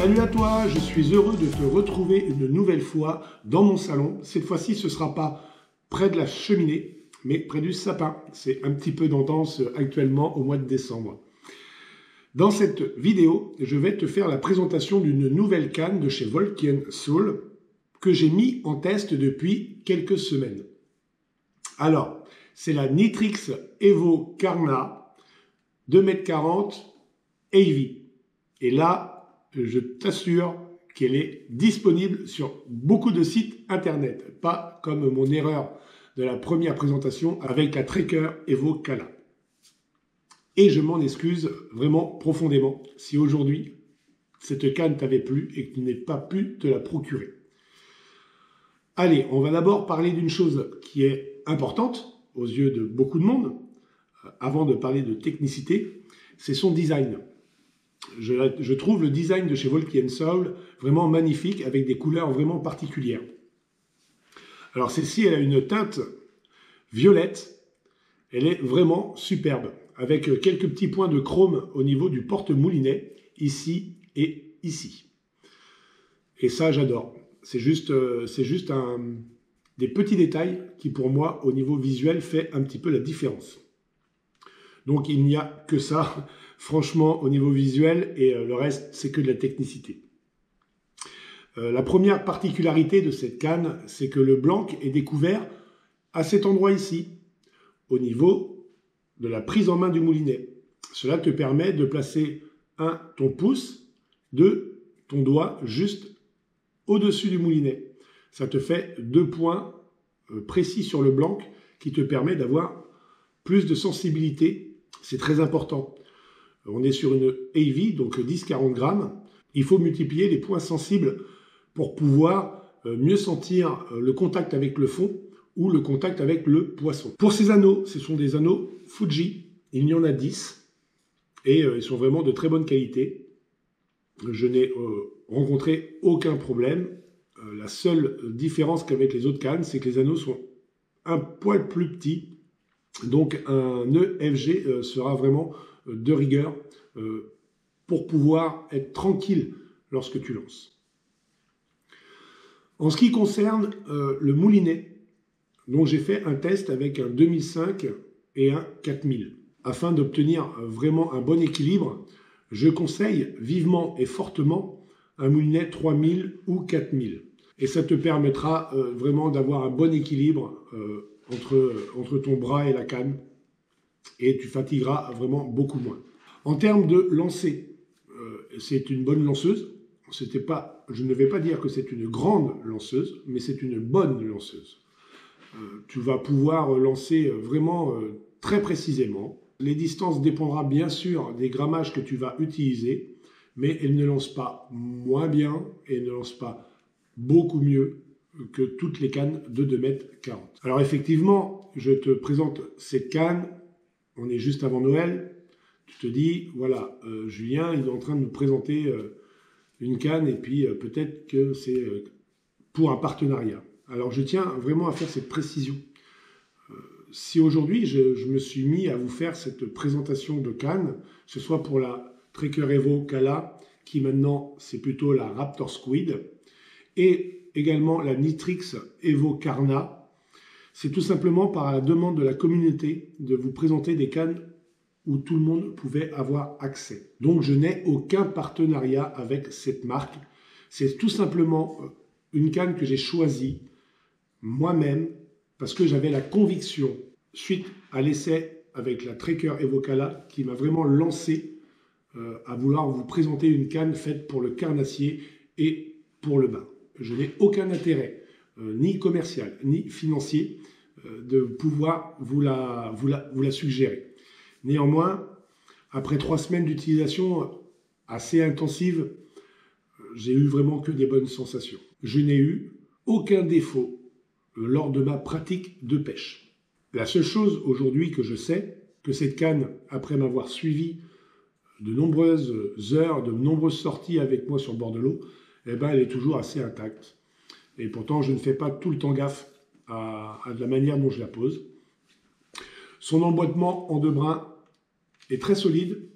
Salut à toi, je suis heureux de te retrouver une nouvelle fois dans mon salon. Cette fois-ci, ce ne sera pas près de la cheminée, mais près du sapin. C'est un petit peu tendance actuellement au mois de décembre. Dans cette vidéo, je vais te faire la présentation d'une nouvelle canne de chez Volkien Soul que j'ai mis en test depuis quelques semaines. Alors, c'est la Nitrix Evo Carna 2,40 m AV. Et là, je t'assure qu'elle est disponible sur beaucoup de sites internet, pas comme mon erreur de la première présentation avec la Tracker Evo Kala. Et je m'en excuse vraiment profondément si aujourd'hui cette canne t'avait plu et que tu n'aies pas pu te la procurer. Allez, on va d'abord parler d'une chose qui est importante aux yeux de beaucoup de monde, avant de parler de technicité, c'est son design. Je trouve le design de chez Volkien Soul vraiment magnifique avec des couleurs vraiment particulières. Alors celle-ci, elle a une teinte violette, elle est vraiment superbe avec quelques petits points de chrome au niveau du porte-moulinet, ici et ici. Et ça, j'adore. C'est juste des petits détails qui, pour moi, au niveau visuel, fait un petit peu la différence. Donc, il n'y a que ça, franchement, au niveau visuel, et le reste, c'est que de la technicité. La première particularité de cette canne, c'est que le blanc est découvert à cet endroit ici, au niveau de la prise en main du moulinet. Cela te permet de placer ton pouce, ton doigt juste au-dessus du moulinet. Ça te fait 2 points précis sur le blanc qui te permet d'avoir plus de sensibilité. C'est très important. On est sur une AV, donc 10-40 grammes. Il faut multiplier les points sensibles pour pouvoir mieux sentir le contact avec le fond ou le contact avec le poisson. Pour ces anneaux, ce sont des anneaux Fuji. Il y en a 10 et ils sont vraiment de très bonne qualité. Je n'ai rencontré aucun problème. La seule différence qu'avec les autres cannes, c'est que les anneaux sont un poil plus petits. Donc un nœud FG sera vraiment de rigueur pour pouvoir être tranquille lorsque tu lances. En ce qui concerne le moulinet, donc j'ai fait un test avec un 2005 et un 4000. Afin d'obtenir vraiment un bon équilibre, je conseille vivement et fortement un moulinet 3000 ou 4000. Et ça te permettra vraiment d'avoir un bon équilibre entre ton bras et la canne. Et tu fatigueras vraiment beaucoup moins. En termes de lancer, c'est une bonne lanceuse. Je ne vais pas dire que c'est une grande lanceuse, mais c'est une bonne lanceuse. Tu vas pouvoir lancer vraiment très précisément. Les distances dépendront bien sûr des grammages que tu vas utiliser, mais elle ne lance pas moins bien et ne lance pas beaucoup mieux que toutes les cannes de 2,40 m. Alors effectivement, je te présente cette canne, on est juste avant Noël, tu te dis, voilà, Julien, il est en train de nous présenter une canne et puis peut-être que c'est pour un partenariat. Alors je tiens vraiment à faire cette précision. Si aujourd'hui je me suis mis à vous faire cette présentation de canne, que ce soit pour la Tracker Evo Kala, qui maintenant c'est plutôt la Raptor Squid, et également la Nitrix Evo Carna, c'est tout simplement par la demande de la communauté de vous présenter des cannes où tout le monde pouvait avoir accès. Donc je n'ai aucun partenariat avec cette marque. C'est tout simplement une canne que j'ai choisie moi-même parce que j'avais la conviction, suite à l'essai avec la Tracker Evo Kala, qui m'a vraiment lancé à vouloir vous présenter une canne faite pour le carnassier et pour le bain. Je n'ai aucun intérêt, ni commercial, ni financier, de pouvoir vous la suggérer. Néanmoins, après 3 semaines d'utilisation assez intensive, j'ai eu vraiment que des bonnes sensations. Je n'ai eu aucun défaut lors de ma pratique de pêche. La seule chose aujourd'hui que je sais, que cette canne, après m'avoir suivi de nombreuses heures, de nombreuses sorties avec moi sur le bord de l'eau, eh ben, elle est toujours assez intacte. Et pourtant, je ne fais pas tout le temps gaffe à la manière dont je la pose. Son emboîtement en 2 brins est très solide.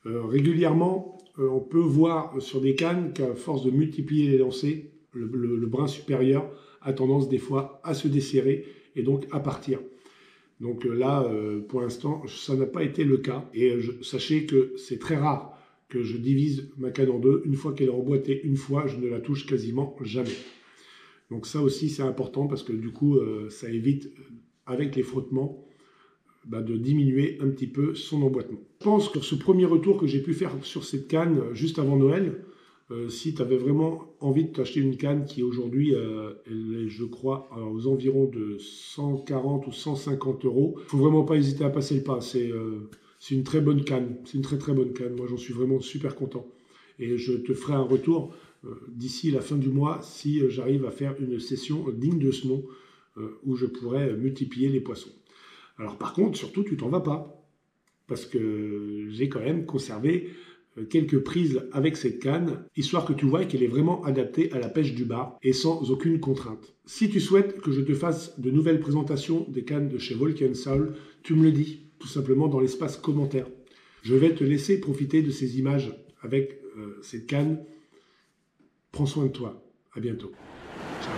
Régulièrement, on peut voir sur des cannes qu'à force de multiplier les lancers, le brin supérieur a tendance des fois à se desserrer et donc à partir. Donc là, pour l'instant, ça n'a pas été le cas. Et sachez que c'est très rare que je divise ma canne en deux. Une fois qu'elle est emboîtée, une fois, je ne la touche quasiment jamais. Donc ça aussi, c'est important parce que du coup, ça évite, avec les frottements, de diminuer un petit peu son emboîtement. Je pense que ce premier retour que j'ai pu faire sur cette canne juste avant Noël, si tu avais vraiment envie de t'acheter une canne qui aujourd'hui, elle est, je crois, aux environs de 140 ou 150 €, il ne faut vraiment pas hésiter à passer le pas. C'est une très bonne canne, c'est une très très bonne canne. Moi, j'en suis vraiment super content. Et je te ferai un retour d'ici la fin du mois si j'arrive à faire une session digne de ce nom où je pourrais multiplier les poissons. Alors par contre, surtout, tu t'en vas pas, parce que j'ai quand même conservé quelques prises avec cette canne, histoire que tu vois qu'elle est vraiment adaptée à la pêche du bar et sans aucune contrainte. Si tu souhaites que je te fasse de nouvelles présentations des cannes de chez Volcán Soul, tu me le dis, tout simplement dans l'espace commentaire. Je vais te laisser profiter de ces images avec cette canne. Prends soin de toi. À bientôt. Ciao.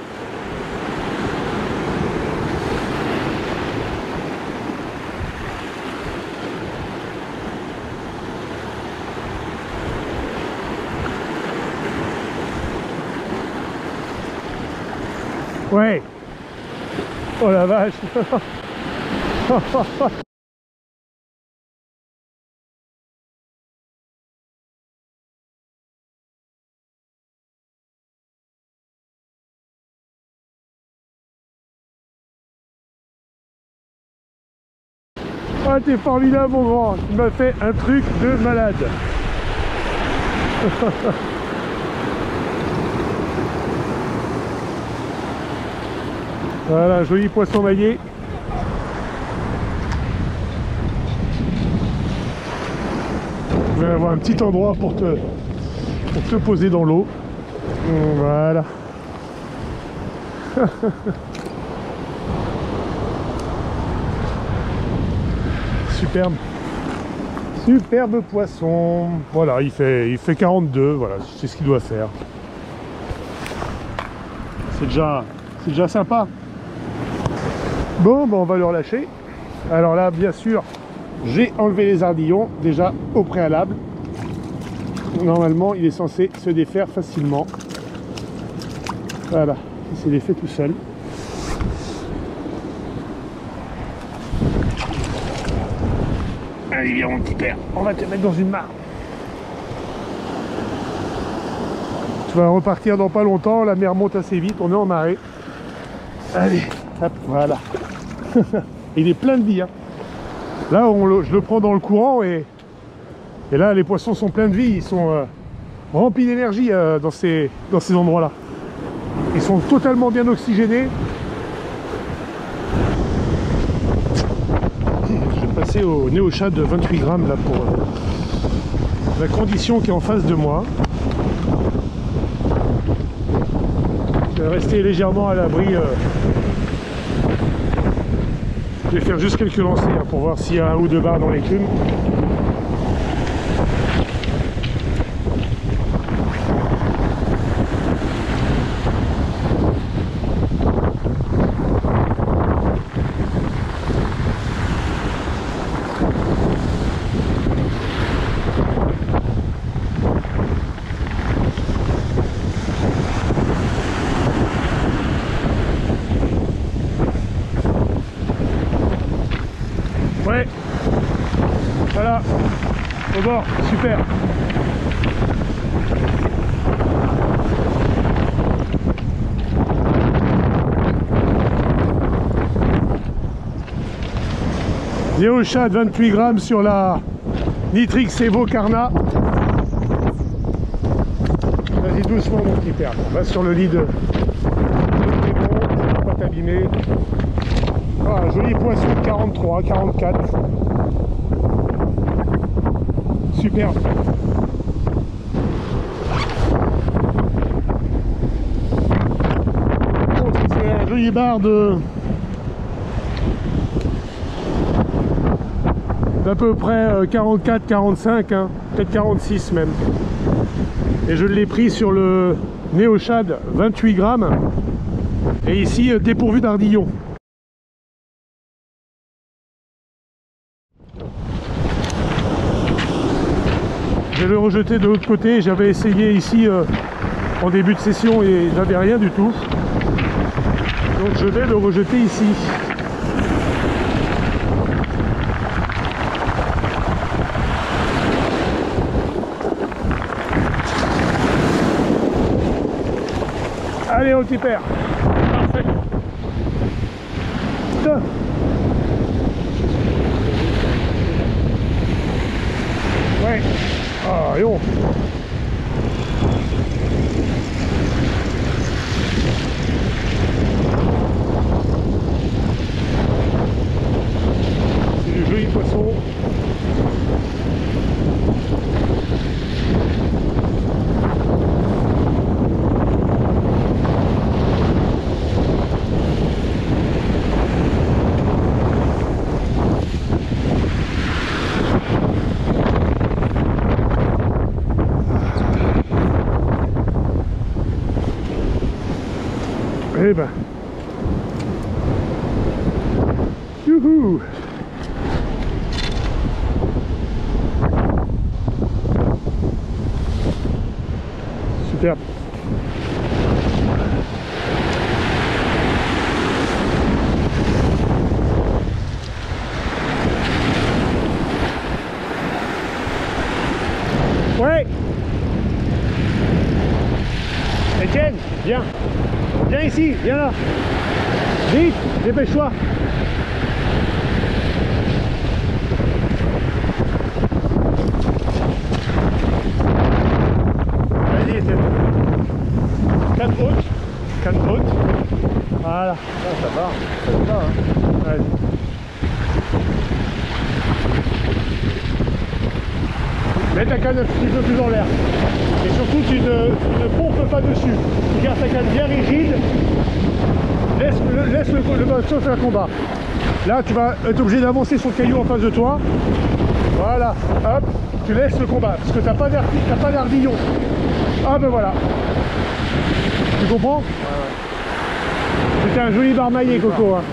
Ouais. Oh la vache. Ah, t'es formidable mon grand, tu m'as fait un truc de malade. Voilà, joli poisson maillé. Je vais avoir un petit endroit pour te poser dans l'eau. Voilà. Superbe. Superbe poisson. Voilà, il fait 42, voilà, c'est ce qu'il doit faire. C'est déjà sympa. Bon, on va le relâcher. Alors là, bien sûr, j'ai enlevé les ardillons déjà au préalable. Normalement, il est censé se défaire facilement. Voilà, il s'est défait tout seul. Allez, viens mon petit père, on va te mettre dans une mare. Tu vas repartir dans pas longtemps, la mer monte assez vite, on est en marée. Allez, hop, voilà. Il est plein de vie. Hein. Là, je le prends dans le courant et là, les poissons sont pleins de vie. Ils sont remplis d'énergie dans ces endroits-là. Ils sont totalement bien oxygénés. Je vais passer au néo-chat de 28 grammes là, pour la condition qui est en face de moi. Je vais rester légèrement à l'abri. Je vais faire juste quelques lancers hein, pour voir s'il y a un ou deux barres dans l'écume. Ouais, voilà, au bord, super. Néo-chat 28 grammes sur la Nitrix Evo Carna. Vas-y doucement mon petit père, on va sur le lit de pas t'abîmer. Ah, joli poisson de 43, 44. Superbe. C'est un joli bar d'à peu près 44, 45, hein, peut-être 46 même. Et je l'ai pris sur le Neoshad 28 grammes. Et ici, dépourvu d'ardillon. Je vais le rejeter de l'autre côté. J'avais essayé ici en début de session et j'avais rien du tout. Donc je vais le rejeter ici. Allez, on t'y perd. Parfait. Putain. Ouais. Ah, et on. C'est du joli poisson. Eh ben. Youhou. Superbe. Ouais. Etienne, viens. Viens ici, viens là. Vite, dépêche-toi. Vas-y, Etienne. Canne haute. Canne haute. Voilà. Ça va. Ça va, hein. Vas-y. Mets ta canne un petit peu plus en l'air. Et surtout, tu ne pompes pas dessus. Tu gardes ta canne bien rigide. Laisse le bateau faire le combat. Là, tu vas être obligé d'avancer sur le caillou en face de toi. Voilà. Hop, tu laisses le combat. Parce que tu n'as pas d'ardillon. Ah ben voilà. Tu comprends? Ouais, ouais. C'était un joli barmaillé, Coco. Hein.